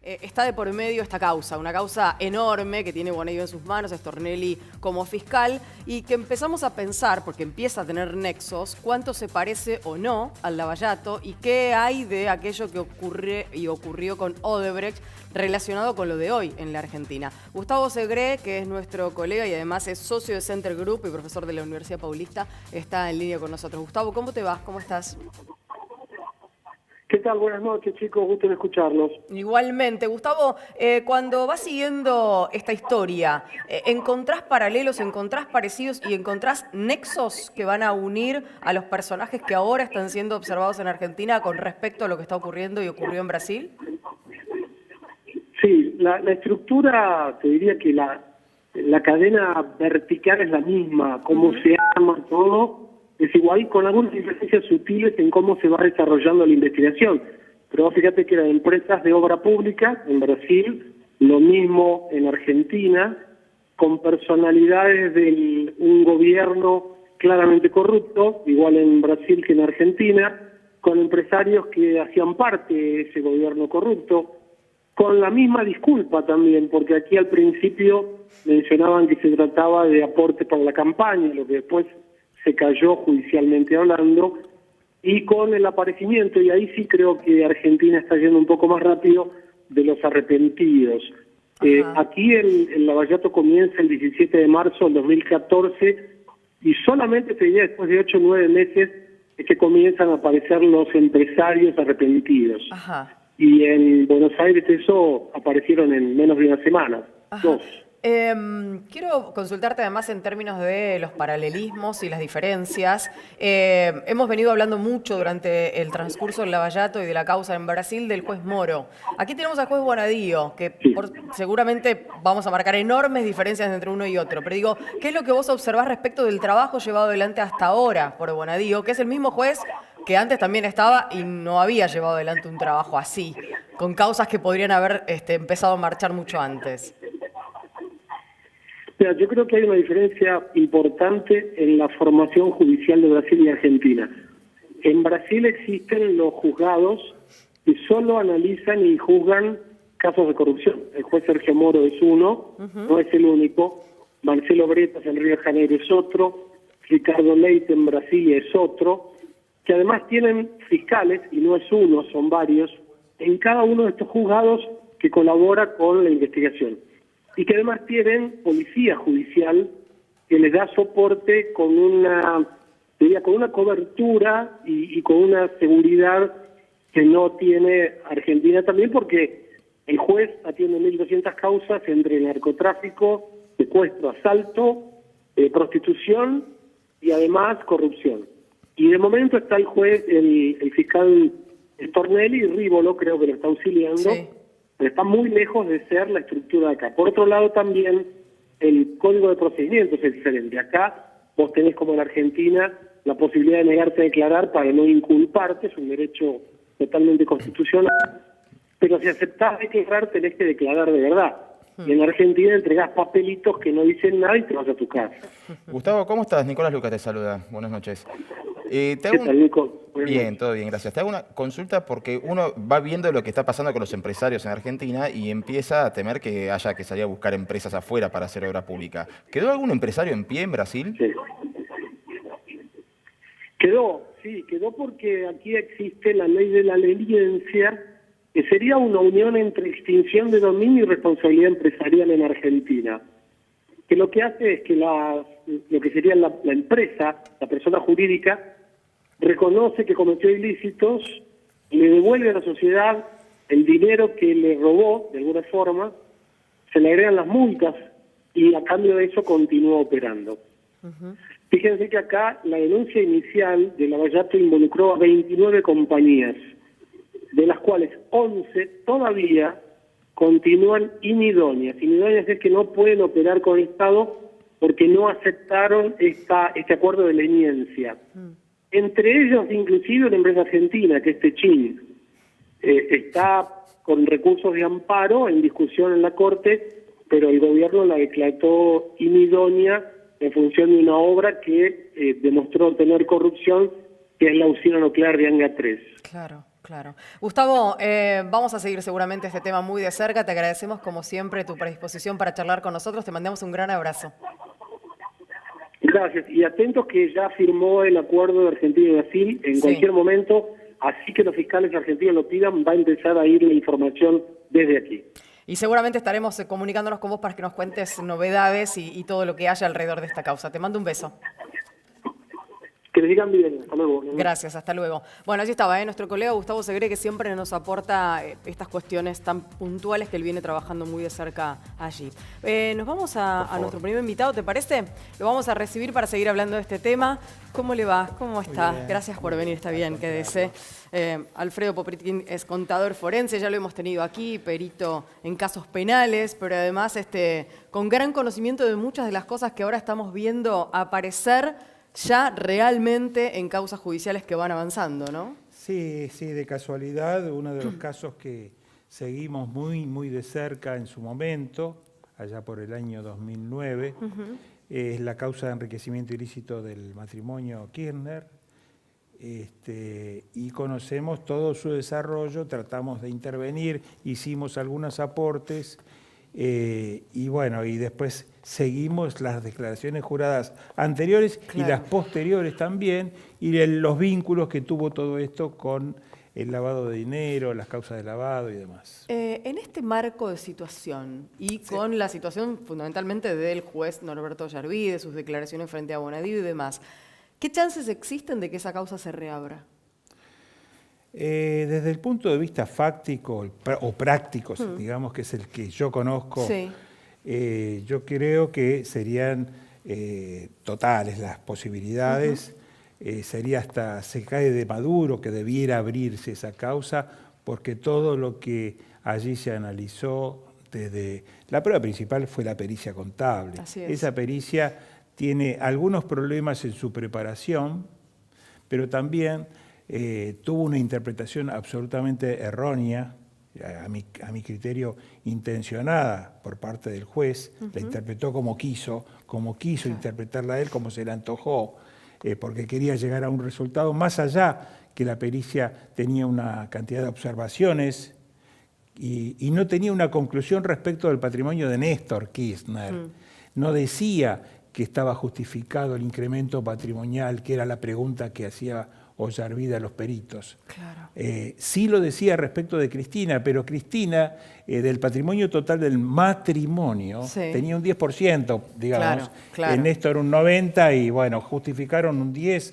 está de por medio esta causa, una causa enorme que tiene Bonadío en sus manos, Stornelli como fiscal, y que empezamos a pensar, porque empieza a tener nexos, cuánto se parece o no al Lavallato y qué hay de aquello que ocurrió con Odebrecht relacionado con lo de hoy en la Argentina. Gustavo Segre, que es nuestro colega y además es socio de Center Group y profesor de la Universidad Paulista, está en línea con nosotros. Gustavo, ¿cómo te va? ¿Cómo estás? ¿Qué tal? Buenas noches, chicos. Gusto en escucharlos. Igualmente. Gustavo, cuando vas siguiendo esta historia, ¿encontrás paralelos, encontrás parecidos y encontrás nexos que van a unir a los personajes que ahora están siendo observados en Argentina con respecto a lo que está ocurriendo y ocurrió en Brasil? Sí, la estructura, te diría que la cadena vertical es la misma, cómo se arma todo es igual, con algunas diferencias sutiles en cómo se va desarrollando la investigación. Pero fíjate que eran empresas de obra pública en Brasil, lo mismo en Argentina, con personalidades de un gobierno claramente corrupto, igual en Brasil que en Argentina, con empresarios que hacían parte de ese gobierno corrupto, con la misma disculpa también, porque aquí al principio mencionaban que se trataba de aporte para la campaña, lo que después se cayó judicialmente hablando, y con el aparecimiento, y ahí sí creo que Argentina está yendo un poco más rápido, de los arrepentidos. Aquí el Lavallato comienza el 17 de marzo del 2014, y solamente te diría después de 8 o 9 meses es que comienzan a aparecer los empresarios arrepentidos. Ajá. Y en Buenos Aires eso aparecieron en menos de una semana, 2. Quiero consultarte además en términos de los paralelismos y las diferencias. Hemos venido hablando mucho durante el transcurso del Lavallato y de la causa en Brasil del juez Moro. Aquí tenemos al juez Bonadío, que seguramente vamos a marcar enormes diferencias entre uno y otro. Pero digo, ¿qué es lo que vos observás respecto del trabajo llevado adelante hasta ahora por Bonadío, que es el mismo juez que antes también estaba y no había llevado adelante un trabajo así, con causas que podrían haber empezado a marchar mucho antes? Mira, yo creo que hay una diferencia importante en la formación judicial de Brasil y Argentina. En Brasil existen los juzgados que solo analizan y juzgan casos de corrupción. El juez Sergio Moro es uno, no es el único. Marcelo Bretas en Río de Janeiro es otro. Ricardo Leite en Brasilia es otro. Que además tienen fiscales, y no es uno, son varios, en cada uno de estos juzgados que colabora con la investigación. Y que además tienen policía judicial que les da soporte con una cobertura y con una seguridad que no tiene Argentina también, porque el juez atiende 1.200 causas entre narcotráfico, secuestro, asalto, prostitución y además corrupción. Y de momento está el juez, el fiscal Stornelli y Rivolo, creo que lo está auxiliando. Sí. Pero está muy lejos de ser la estructura de acá. Por otro lado, también el código de procedimientos es diferente. Acá vos tenés, como en Argentina, la posibilidad de negarte a declarar para no inculparte, es un derecho totalmente constitucional, pero si aceptás declarar, tenés que declarar de verdad. Y en Argentina entregás papelitos que no dicen nada y te vas a tu casa. Gustavo, ¿cómo estás? Nicolás Lucas te saluda. Buenas noches. ¿Qué tal, Nico? Bien, todo bien, gracias. Te hago una consulta porque uno va viendo lo que está pasando con los empresarios en Argentina y empieza a temer que haya que salir a buscar empresas afuera para hacer obra pública. ¿Quedó algún empresario en pie en Brasil? Sí. Quedó porque aquí existe la ley de la leniencia, que sería una unión entre extinción de dominio y responsabilidad empresarial en Argentina, que lo que hace es que lo que sería la empresa, la persona jurídica, reconoce que cometió ilícitos, le devuelve a la sociedad el dinero que le robó, de alguna forma, se le agregan las multas y a cambio de eso continúa operando. Fíjense que acá la denuncia inicial de Lavallato involucró a 29 compañías, de las cuales 11 todavía continúan inidóneas. Inidóneas es que no pueden operar con el Estado porque no aceptaron este acuerdo de leniencia. Entre ellos, inclusive, una empresa argentina, que es Techin, está con recursos de amparo en discusión en la Corte, pero el gobierno la declaró inidónea en función de una obra que demostró tener corrupción, que es la usina nuclear de Anga 3. Claro. Claro. Gustavo, vamos a seguir seguramente este tema muy de cerca. Te agradecemos como siempre tu predisposición para charlar con nosotros. Te mandamos un gran abrazo. Gracias. Y atentos que ya firmó el acuerdo de Argentina y Brasil en cualquier momento, así que los fiscales argentinos lo pidan, va a empezar a ir la información desde aquí. Y seguramente estaremos comunicándonos con vos para que nos cuentes novedades y todo lo que haya alrededor de esta causa. Te mando un beso. Que les digan bien. Hasta luego. Gracias, hasta luego. Bueno, allí estaba nuestro colega Gustavo Segre, que siempre nos aporta estas cuestiones tan puntuales que él viene trabajando muy de cerca allí. Nos vamos a nuestro primer invitado, ¿te parece? Lo vamos a recibir para seguir hablando de este tema. ¿Cómo le va? ¿Cómo está? Gracias por venir, está bien, quédese. Alfredo Popritkin es contador forense, ya lo hemos tenido aquí, perito en casos penales, pero además con gran conocimiento de muchas de las cosas que ahora estamos viendo aparecer ya realmente en causas judiciales que van avanzando, ¿no? Sí, de casualidad, uno de los casos que seguimos muy de cerca en su momento, allá por el año 2009, es la causa de enriquecimiento ilícito del matrimonio Kirchner, y conocemos todo su desarrollo, tratamos de intervenir, hicimos algunos aportes, y bueno, y después seguimos las declaraciones juradas anteriores y las posteriores también, y los vínculos que tuvo todo esto con el lavado de dinero, las causas de lavado y demás. En este marco de situación y con la situación fundamentalmente del juez Norberto Yarví, de sus declaraciones frente a Bonadío y demás, ¿qué chances existen de que esa causa se reabra? Desde el punto de vista fáctico o práctico, digamos que es el que yo conozco, yo creo que serían totales las posibilidades. Sería hasta, se cae de maduro que debiera abrirse esa causa, porque todo lo que allí se analizó desde... La prueba principal fue la pericia contable. Esa pericia tiene algunos problemas en su preparación, pero también tuvo una interpretación absolutamente errónea, a mi criterio intencionada por parte del juez. La interpretó como quiso interpretarla él, como se le antojó, porque quería llegar a un resultado más allá que la pericia tenía una cantidad de observaciones y no tenía una conclusión respecto del patrimonio de Néstor Kirchner. No decía que estaba justificado el incremento patrimonial, que era la pregunta que hacía Ollarvide a los peritos. Sí lo decía respecto de Cristina, pero Cristina, del patrimonio total del matrimonio, tenía un 10%, digamos. Néstor un 90% y bueno, justificaron un 10%.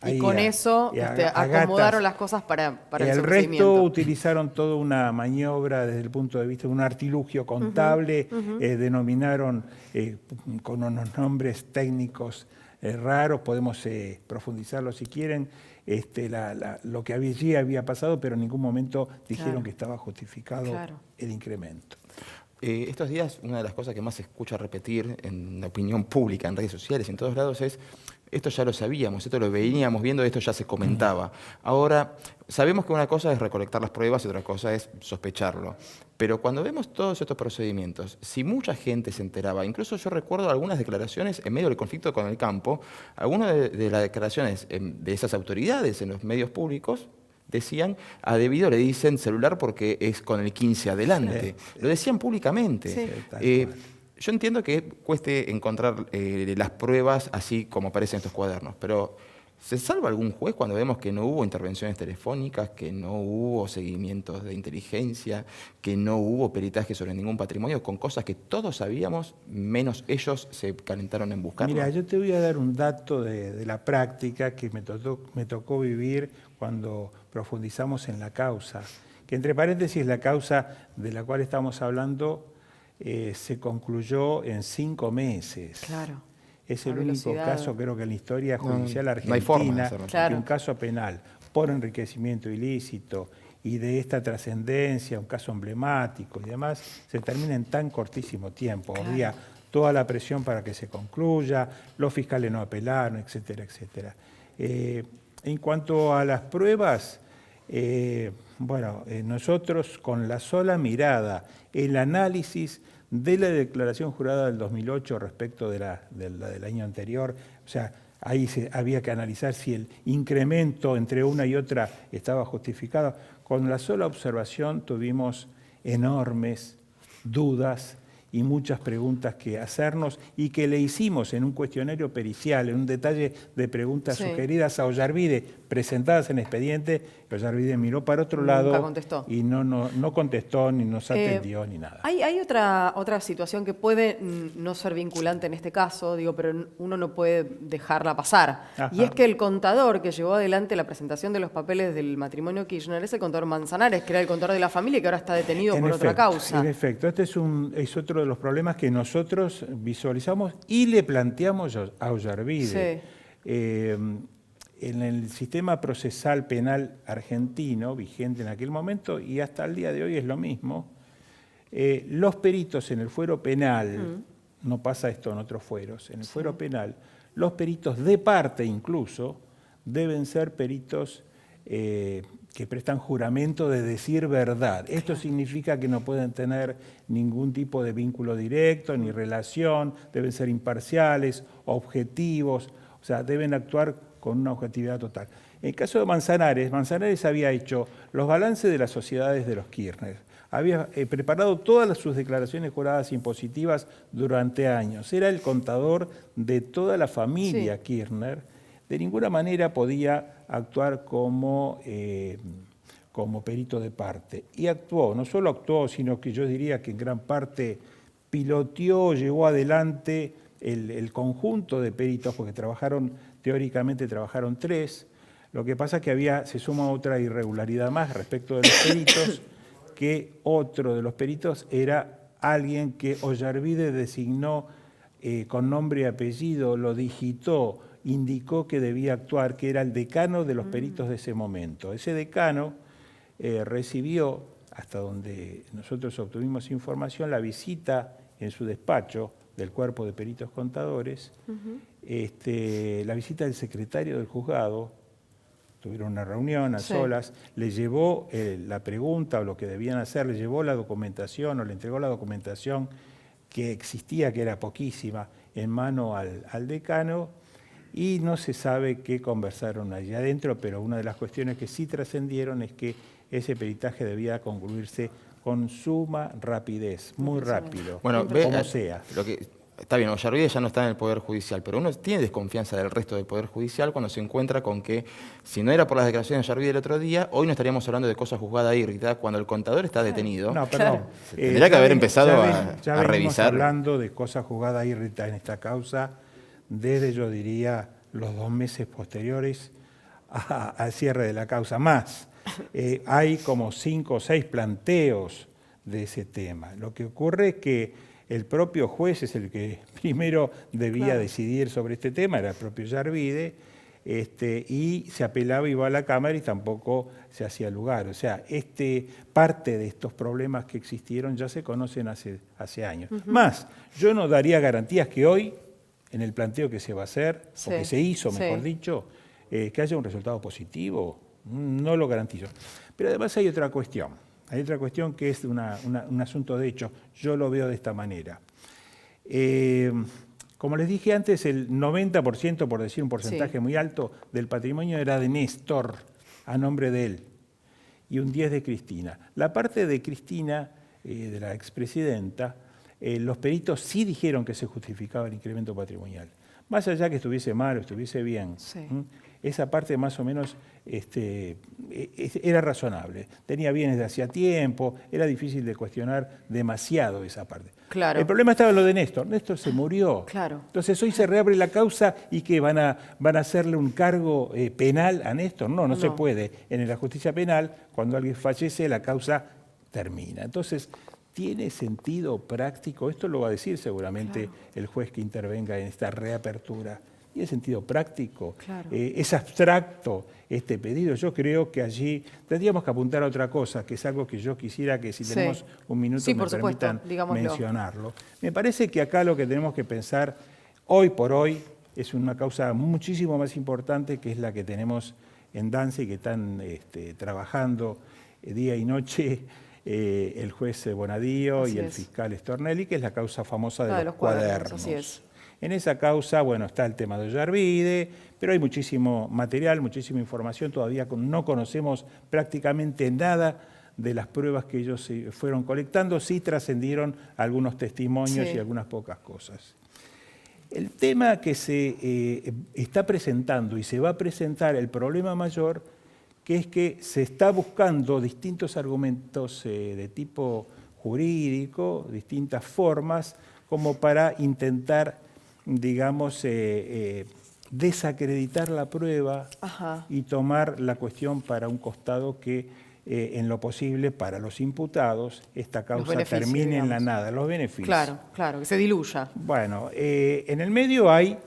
Y con eso acomodaron las cosas para el resto utilizaron toda una maniobra desde el punto de vista de un artilugio contable, denominaron con unos nombres técnicos raros, podemos profundizarlo si quieren, lo que allí había pasado, pero en ningún momento dijeron que estaba justificado el incremento. Estos días una de las cosas que más se escucha repetir en la opinión pública, en redes sociales, en todos lados es: esto ya lo sabíamos, esto lo veníamos viendo, esto ya se comentaba. Ahora, sabemos que una cosa es recolectar las pruebas y otra cosa es sospecharlo. Pero cuando vemos todos estos procedimientos, si mucha gente se enteraba, incluso yo recuerdo algunas declaraciones en medio del conflicto con el campo, algunas de las declaraciones de esas autoridades en los medios públicos decían: a Debido le dicen celular porque es con el 15 adelante. Lo decían públicamente. Yo entiendo que cueste encontrar las pruebas así como aparecen en estos cuadernos, pero ¿se salva algún juez cuando vemos que no hubo intervenciones telefónicas, que no hubo seguimientos de inteligencia, que no hubo peritaje sobre ningún patrimonio, con cosas que todos sabíamos, menos ellos se calentaron en buscarlo? Mira, yo te voy a dar un dato de la práctica que me tocó vivir cuando profundizamos en la causa, que entre paréntesis la causa de la cual estamos hablando se concluyó en 5 meses. Es el único caso, creo que en la historia judicial argentina, de un caso penal por enriquecimiento ilícito y de esta trascendencia, un caso emblemático y demás, se termina en tan cortísimo tiempo. Había toda la presión para que se concluya, los fiscales no apelaron, etcétera, etcétera. En cuanto a las pruebas, nosotros con la sola mirada, el análisis de la declaración jurada del 2008 respecto de la del año anterior, o sea, ahí había que analizar si el incremento entre una y otra estaba justificado. Con la sola observación tuvimos enormes dudas y muchas preguntas que hacernos y que le hicimos en un cuestionario pericial, en un detalle de preguntas sugeridas a Ollarvide, presentadas en expediente. Ollarvide miró para otro lado contestó. y no contestó, ni nos atendió, ni nada. Hay otra situación que puede no ser vinculante en este caso, digo, pero uno no puede dejarla pasar. Ajá. Y es que el contador que llevó adelante la presentación de los papeles del matrimonio Kirchner es el contador Manzanares, que era el contador de la familia y que ahora está detenido por otra causa. En efecto, este es otro de los problemas que nosotros visualizamos y le planteamos a Ollarvide. En el sistema procesal penal argentino, vigente en aquel momento, y hasta el día de hoy es lo mismo, los peritos en el fuero penal, no pasa esto en otros fueros, en el fuero penal, los peritos de parte incluso deben ser peritos que prestan juramento de decir verdad. Esto significa que no pueden tener ningún tipo de vínculo directo ni relación, deben ser imparciales, objetivos, o sea, deben actuar con una objetividad total. En el caso de Manzanares, Manzanares había hecho los balances de las sociedades de los Kirchner, había preparado todas sus declaraciones juradas impositivas durante años, era el contador de toda la familia Kirchner, de ninguna manera podía actuar como perito de parte. Y actuó, no solo actuó, sino que yo diría que en gran parte piloteó, llevó adelante el conjunto de peritos, porque teóricamente trabajaron 3. Lo que pasa es que se suma otra irregularidad más respecto de los peritos, que otro de los peritos era alguien que Ollarvide designó con nombre y apellido, lo digitó, indicó que debía actuar, que era el decano de los peritos de ese momento. Ese decano recibió, hasta donde nosotros obtuvimos información, la visita en su despacho del cuerpo de peritos contadores, la visita del secretario del juzgado, tuvieron una reunión a solas, le llevó la pregunta o lo que debían hacer, le llevó la documentación o le entregó la documentación que existía, que era poquísima, en mano al decano, y no se sabe qué conversaron allí adentro, pero una de las cuestiones que sí trascendieron es que ese peritaje debía concluirse con suma rapidez, muy rápido, bueno, como sea. Está bien, Ollarvide ya no está en el Poder Judicial, pero uno tiene desconfianza del resto del Poder Judicial cuando se encuentra con que, si no era por las declaraciones de Ollarvide el otro día, hoy no estaríamos hablando de cosas juzgadas ahí, irritadas, cuando el contador está detenido. No, perdón. Tendría que haber empezado ya a revisar. hablando de cosas juzgadas irritadas en esta causa desde, yo diría, los 2 meses posteriores al cierre de la causa. Más, hay como 5 o 6 planteos de ese tema. Lo que ocurre es que el propio juez es el que primero debía decidir sobre este tema, era el propio Ollarvide, y se apelaba, iba a la Cámara y tampoco se hacía lugar. O sea, parte de estos problemas que existieron ya se conocen hace años. Más, yo no daría garantías que hoy, en el planteo que se va a hacer, o que se hizo, mejor dicho, que haya un resultado positivo. No lo garantizo. Pero además hay otra cuestión. Hay otra cuestión que es un asunto de hecho. Yo lo veo de esta manera. Como les dije antes, el 90%, por decir un porcentaje muy alto, del patrimonio era de Néstor, a nombre de él, y un 10% de Cristina. La parte de Cristina, de la expresidenta, los peritos sí dijeron que se justificaba el incremento patrimonial. Más allá que estuviese mal o estuviese bien, esa parte más o menos era razonable. Tenía bienes de hacía tiempo, era difícil de cuestionar demasiado esa parte. Claro. El problema estaba en lo de Néstor. Néstor se murió. Claro. Entonces hoy se reabre la causa y que van a hacerle un cargo penal a Néstor. No se puede. En la justicia penal, cuando alguien fallece, la causa termina. Entonces, ¿tiene sentido práctico? Esto lo va a decir seguramente el juez que intervenga en esta reapertura. ¿Tiene sentido práctico? ¿Es abstracto este pedido? Yo creo que allí tendríamos que apuntar a otra cosa, que es algo que yo quisiera que si tenemos un minuto me permitan mencionarlo. Me parece que acá lo que tenemos que pensar hoy por hoy es una causa muchísimo más importante, que es la que tenemos en Danza y que están trabajando día y noche el juez Bonadío y el fiscal Stornelli, que es la causa famosa de los cuadernos. Así es. En esa causa, bueno, está el tema de Ollarvide, pero hay muchísimo material, muchísima información, todavía no conocemos prácticamente nada de las pruebas que ellos fueron colectando, sí trascendieron algunos testimonios y algunas pocas cosas. El tema que se está presentando y se va a presentar, el problema mayor, que es que se está buscando distintos argumentos de tipo jurídico, distintas formas, como para intentar, digamos, desacreditar la prueba y tomar la cuestión para un costado que, en lo posible, para los imputados, esta causa termine en la nada, los beneficios. Claro, claro, que se diluya. Bueno, en el medio hay,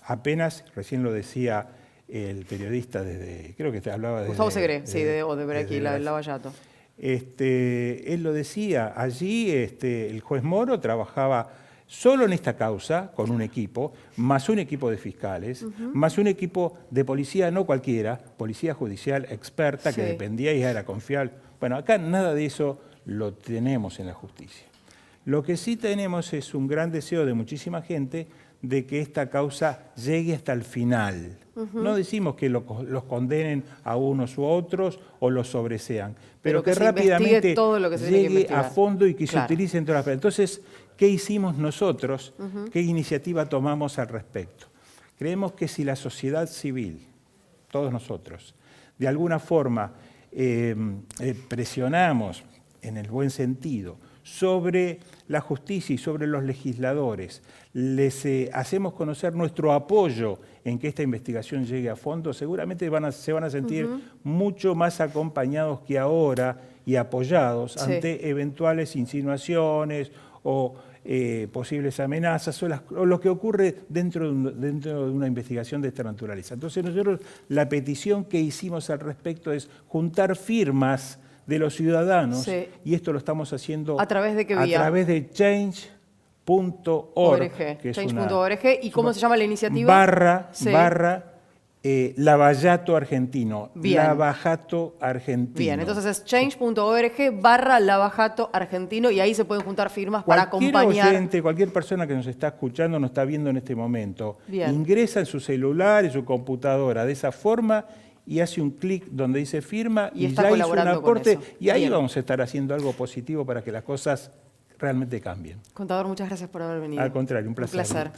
apenas, recién lo decía el periodista desde, creo que te hablaba de Gustavo Segre, sí, de Odebrecht y Lavallato. Él lo decía, allí el juez Moro trabajaba solo en esta causa, con un equipo, más un equipo de fiscales, más un equipo de policía, no cualquiera, policía judicial experta que dependía y era confiable. Bueno, acá nada de eso lo tenemos en la justicia. Lo que sí tenemos es un gran deseo de muchísima gente de que esta causa llegue hasta el final. No decimos que los condenen a unos u otros o los sobresean, pero que rápidamente todo lo que se llegue a fondo y que se utilicen todas las pruebas. Entonces, ¿qué hicimos nosotros? ¿Qué iniciativa tomamos al respecto? Creemos que si la sociedad civil, todos nosotros, de alguna forma presionamos, en el buen sentido, sobre la justicia y sobre los legisladores, les hacemos conocer nuestro apoyo en que esta investigación llegue a fondo, seguramente se van a sentir mucho más acompañados que ahora y apoyados ante eventuales insinuaciones o posibles amenazas o lo que ocurre dentro de una investigación de esta naturaleza. Entonces nosotros la petición que hicimos al respecto es juntar firmas de los ciudadanos y esto lo estamos haciendo ¿a través de qué vía? A través de change.org. Change.org. ¿Y cómo se llama la iniciativa? Barra Lavallato Argentino. Bien. Lavallato Argentino. Bien, entonces es change.org/Lavallato Argentino y ahí se pueden juntar firmas para acompañar. Cualquier oyente, cualquier persona que nos está escuchando, nos está viendo en este momento, ingresa en su celular, en su computadora, de esa forma y hace un clic donde dice firma y ya hizo un aporte y ahí vamos a estar haciendo algo positivo para que las cosas realmente cambien. Contador, muchas gracias por haber venido. Al contrario, un placer. Un placer.